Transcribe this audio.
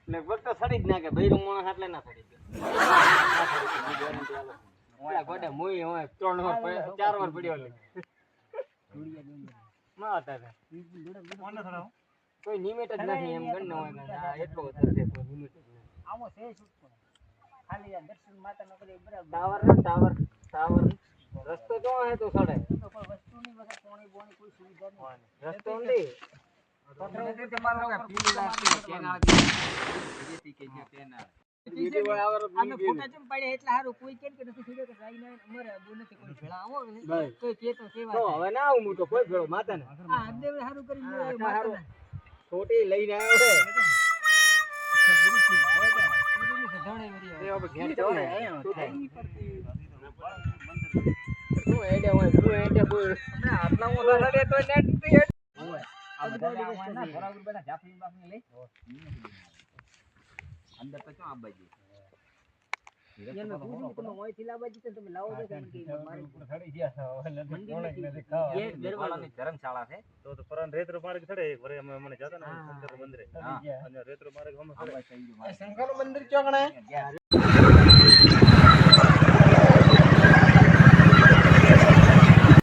લગભગ તો સડી જ નાખે ભૈરું માણસ એટલે ના સડી ગયો ગોડે મુઈ હોય 3 વાર 4 વાર પડ્યો લે માં હતા કોઈ લિમિટ જ નથી એમ ગણ હોય એટલો વધારે છે કોઈ લિમિટ જ નથી આમો છે શું ખાલી આ દર્શન માતા નો કરી બરાબર ટાવર રસ્તો જો હે તો સડે તો કોઈ વસ્તુની વગર પાણી બોણી કોઈ સુવિધા નહીં રસ્તો નથી પથરો તમારો કે પીલી લાગતી કેના જેતી કે જે તેના વિડિયો આવર અમે ફોટા ચમ પડ્યા એટલે હારું કોઈ કેમ કે નથી થયો કે જાય ને અમારે બો નથી કોઈ ભેળા આવો તો કે તો સેવા તો હવે ના આવું તો કોઈ ભેળો માતાને હા હદેવ હારું કરી માતાને છોટી લઈને આવ્યો છે ગુરુ થી હોય કે ગુરુની સધાણે વરી એ હવે ઘેર જાવ ને તો એડે હોય તો એડે બોલ ના આટલા મોટા રડે તો નેટ થી હોય આ બધા ના બરાબર બેટા જાફરી બાપને લઈ અંદર તો ક્યાં આબાજી એને પૂછ્યું તમે ઓય થી લાબાજી તો તમે લાવો દે કે મારી થડી ગયા નથી ખાવા એ દરવાળાની ધર્મશાળા છે તો પરાન રેતરો માર્ગ થડે એક વરે અમે મને જતા ને શંકર મંદિરે અને રેતરો માર્ગ અમે શંકર મંદિર ચોકણે